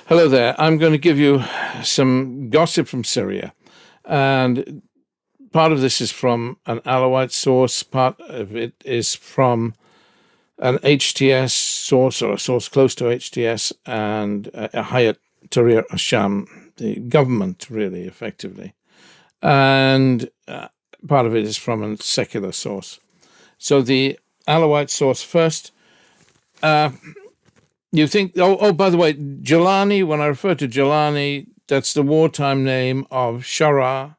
Hello there. I'm going to give you some gossip from Syria. And part of this is from an Alawite source, part of it is from an HTS source or a source close to HTS and a Hayat Tahrir Asham, the government, really, effectively. And part of it is from a secular source. So the Alawite source first. You think, by the way, Jolani, when I refer to Jolani, that's the wartime name of Shara,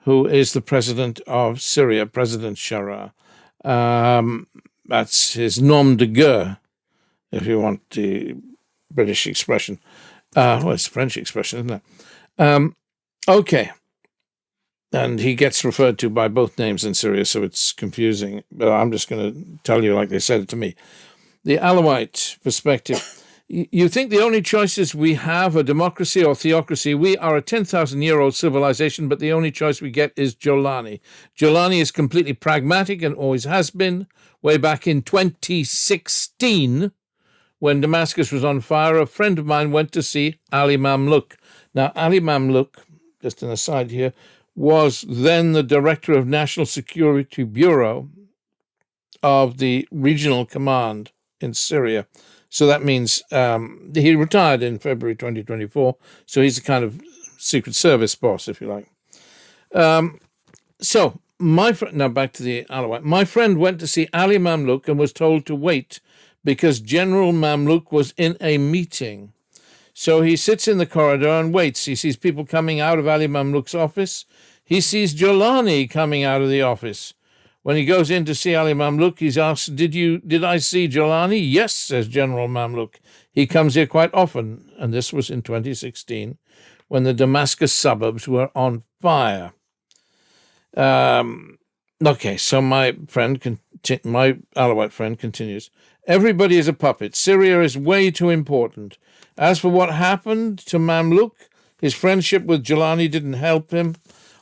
who is the president of Syria, President Shara. That's his nom de guerre, if you want the British expression. It's a French expression, isn't it? Okay. And he gets referred to by both names in Syria, so it's confusing. But I'm just going to tell you like they said it to me. The Alawite perspective. You think the only choices we have are democracy or theocracy? We are a 10,000-year-old civilization, but the only choice we get is Jolani. Jolani is completely pragmatic and always has been. Way back in 2016, when Damascus was on fire, a friend of mine went to see Ali Mamluk. Now, Ali Mamluk, just an aside here, was then the director of National Security Bureau of the regional command in Syria. So that means he retired in February 2024. So he's a kind of Secret Service boss, if you like. So my friend, now back to the Alawite. My friend went to see Ali Mamluk and was told to wait because General Mamluk was in a meeting. So he sits in the corridor and waits. He sees people coming out of Ali Mamluk's office. He sees Jolani coming out of the office. When he goes in to see Ali Mamluk, he's asked, Did I see Jolani? Yes, says General Mamluk. He comes here quite often. And this was in 2016, when the Damascus suburbs were on fire. Okay, so my Alawite friend continues. Everybody is a puppet. Syria is way too important. As for what happened to Mamluk, his friendship with Jolani didn't help him.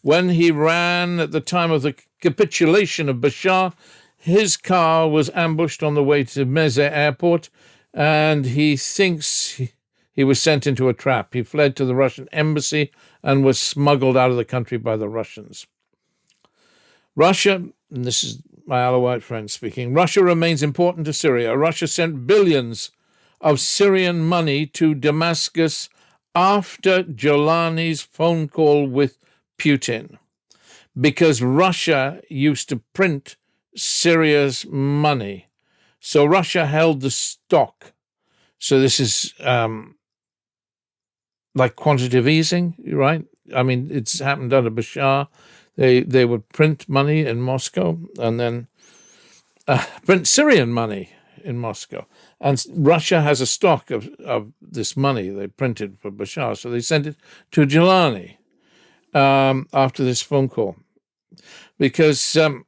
When he ran at the time of the capitulation of Bashar, his car was ambushed on the way to Meze airport, and he thinks he was sent into a trap. He fled to the Russian embassy and was smuggled out of the country by the Russians. Russia, and this is my Alawite friend speaking, Russia remains important to Syria. Russia sent billions of Syrian money to Damascus after Jolani's phone call with Putin, because Russia used to print Syria's money. So Russia held the stock. So this is like quantitative easing, right? I mean, it's happened under Bashar. They would print money in Moscow and then print Syrian money in Moscow. And Russia has a stock of this money they printed for Bashar. So they sent it to Jolani after this phone call. Because, so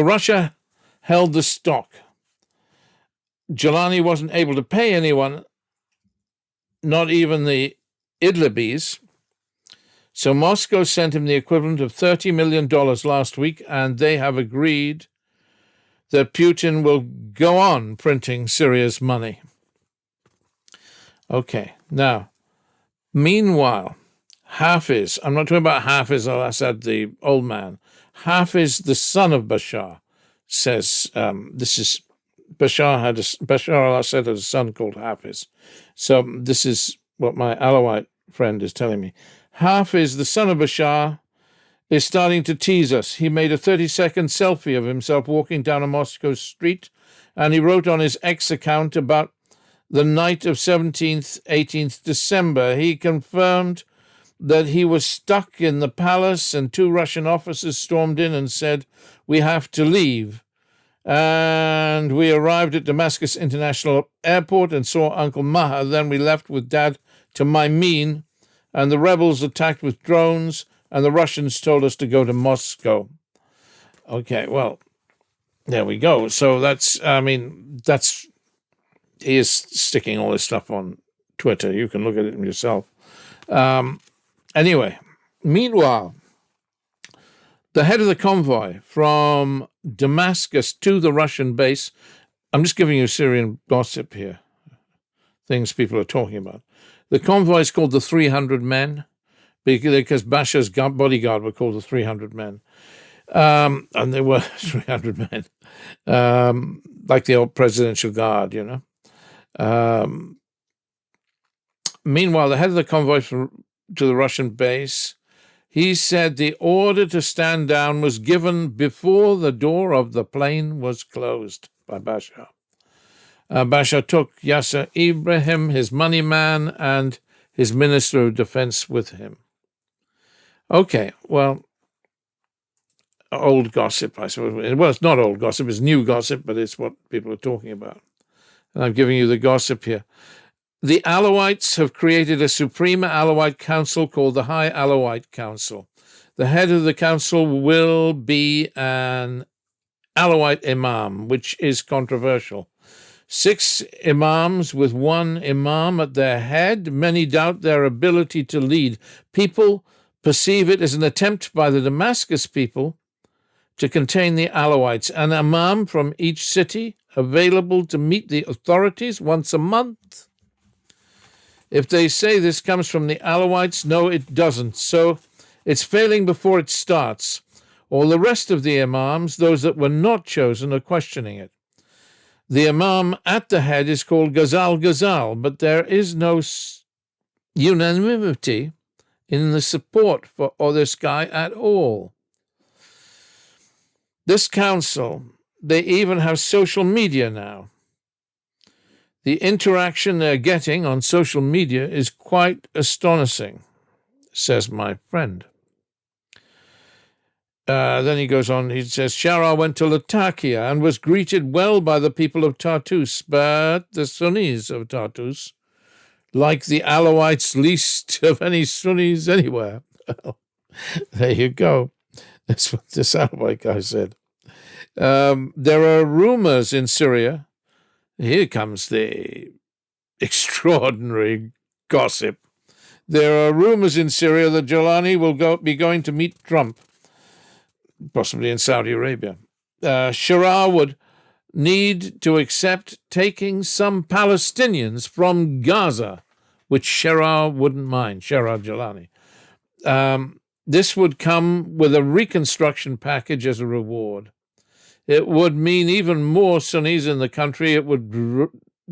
Russia held the stock. Jolani wasn't able to pay anyone, not even the Idlibis. So Moscow sent him the equivalent of $30 million last week, and they have agreed that Putin will go on printing Syria's money. Okay, now, meanwhile, Hafiz, I'm not talking about Hafiz al-Assad, the old man. Hafiz, the son of Bashar, says this is Bashar al-Assad had a son called Hafiz. So this is what my Alawite friend is telling me. Hafiz, the son of Bashar, is starting to tease us. He made a 30-second selfie of himself walking down a Moscow street, and he wrote on his X account about the night of 17th, 18th December. He confirmed that he was stuck in the palace and two Russian officers stormed in and said, "We have to leave." And we arrived at Damascus International Airport and saw Uncle Maha. Then we left with Dad to Maimin, and the rebels attacked with drones, and the Russians told us to go to Moscow. Okay, well, there we go. So he is sticking all this stuff on Twitter. You can look at it yourself. Anyway, meanwhile, the head of the convoy from Damascus to the Russian base, I'm just giving you Syrian gossip here. things people are talking about. The convoy is called the 300 Men because Basha's bodyguard were called the 300 Men. And there were 300 men, like the old presidential guard, Meanwhile, the head of the convoy to the Russian base, he said the order to stand down was given before the door of the plane was closed by Basha. Basha took Yasser Ibrahim, his money man, and his minister of defense with him. Okay, well, old gossip, I suppose. Well, it's not old gossip, it's new gossip, but it's what people are talking about. And I'm giving you the gossip here. The Alawites have created a supreme Alawite council called the High Alawite Council. The head of the council will be an Alawite imam, which is controversial. 6 imams with 1 imam at their head. Many doubt their ability to lead. People perceive it as an attempt by the Damascus people to contain the Alawites. An imam from each city available to meet the authorities once a month. If they say this comes from the Alawites, no, it doesn't. So it's failing before it starts. All the rest of the imams, those that were not chosen, are questioning it. The imam at the head is called Gazal, but there is no unanimity in the support for this guy at all. This council, they even have social media now. The interaction they're getting on social media is quite astonishing, says my friend. Then he goes on, he says, Shara went to Latakia and was greeted well by the people of Tartus, but the Sunnis of Tartus, like the Alawites, least of any Sunnis anywhere. Well, there you go. That's what this Alawite guy said. There are rumors in Syria. Here comes the extraordinary gossip. There are rumors in Syria that Jolani will be going to meet Trump, possibly in Saudi Arabia. Shara would need to accept taking some Palestinians from Gaza, which Shara wouldn't mind, Shara Jolani. This would come with a reconstruction package as a reward. It would mean even more Sunnis in the country. It would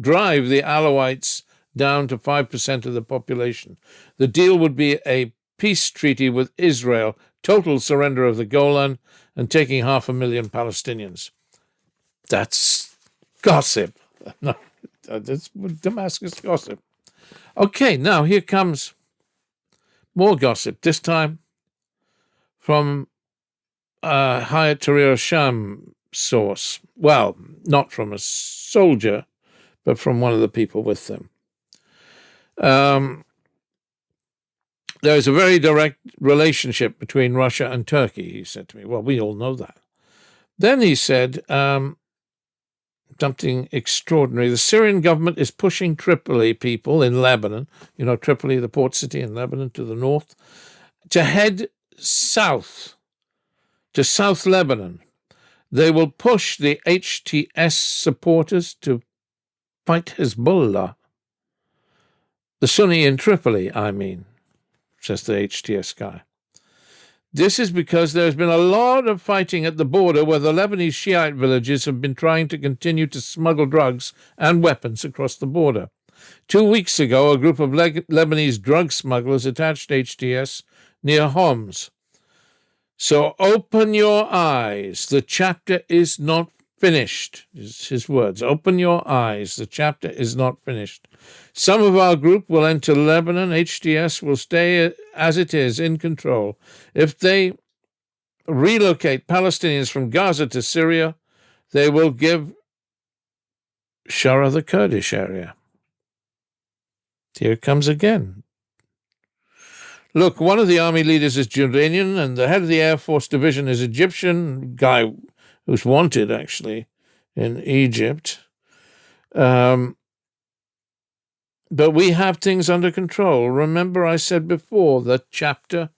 drive the Alawites down to 5% of the population. The deal would be a peace treaty with Israel, total surrender of the Golan, and taking 500,000 Palestinians. That's gossip. No, that's Damascus Gossip. Okay, now here comes more gossip, this time from Hayat Tahrir Sham source. Well, not from a soldier, but from one of the people with them. There is a very direct relationship between Russia and Turkey, he said to me. Well, we all know that. Then he said something extraordinary. The Syrian government is pushing Tripoli people in Lebanon, Tripoli, the port city in Lebanon to the north, to head south, to South Lebanon. They will push the HTS supporters to fight Hezbollah. The Sunni in Tripoli, I mean, says the HTS guy. This is because there's been a lot of fighting at the border where the Lebanese Shiite villages have been trying to continue to smuggle drugs and weapons across the border. 2 weeks ago, a group of Lebanese drug smugglers attacked HTS near Homs. So open your eyes. The chapter is not finished, is his words. Open your eyes. The chapter is not finished. Some of our group will enter Lebanon. HTS will stay as it is, in control. If they relocate Palestinians from Gaza to Syria, they will give Shara the Kurdish area. Here it comes again. Look, one of the army leaders is Jordanian, and the head of the Air Force Division is Egyptian, guy who's wanted, actually, in Egypt. But we have things under control. Remember, I said before, the chapter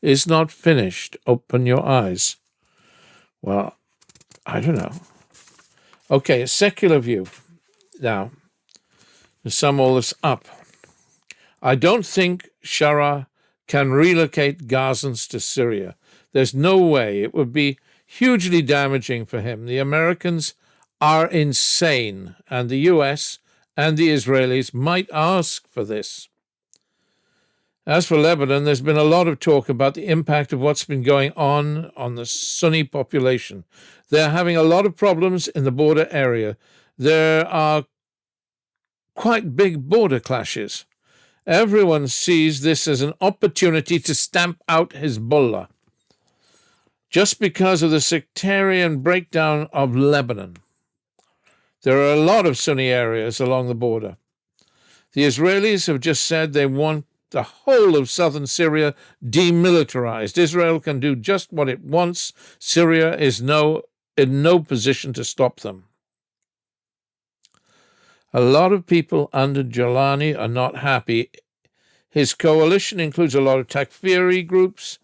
is not finished. Open your eyes. Well, I don't know. Okay, a secular view. Now, To sum all this up, I don't think Sharar can relocate Gazans to Syria. There's no way. It would be hugely damaging for him. The Americans are insane, and the US and the Israelis might ask for this. As for Lebanon, there's been a lot of talk about the impact of what's been going on the Sunni population. They're having a lot of problems in the border area. There are quite big border clashes. Everyone sees this as an opportunity to stamp out Hezbollah, just because of the sectarian breakdown of Lebanon. There are a lot of Sunni areas along the border. The Israelis have just said they want the whole of southern Syria demilitarized. Israel can do just what it wants. Syria is in no position to stop them. A lot of people under Jolani are not happy. His coalition includes a lot of Takfiri groups.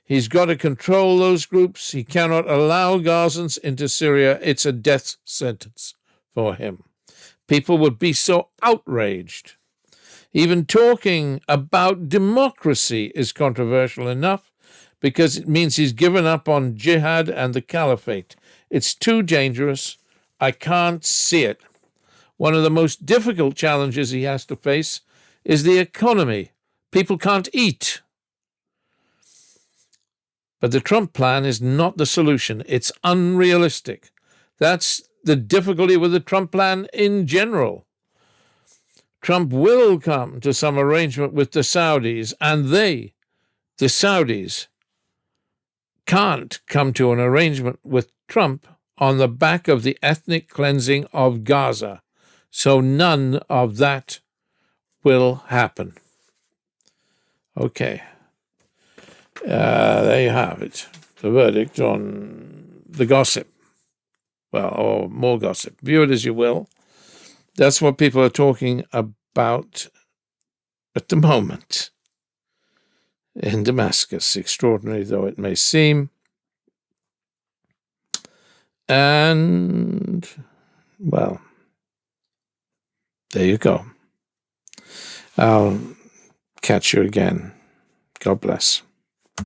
He's got to control those groups. He cannot allow Gazans into Syria. It's a death sentence for him. People would be so outraged. Even talking about democracy is controversial enough because it means he's given up on jihad and the caliphate. It's too dangerous. I can't see it. One of the most difficult challenges he has to face is the economy. People can't eat. But the Trump plan is not the solution. It's unrealistic. That's the difficulty with the Trump plan in general. Trump will come to some arrangement with the Saudis, and the Saudis, can't come to an arrangement with Trump on the back of the ethnic cleansing of Gaza. So none of that will happen. Okay. There you have it. The verdict on the gossip. Well, or more gossip. View it as you will. That's what people are talking about at the moment in Damascus, extraordinary though it may seem. And, well, there you go. I'll catch you again. God bless.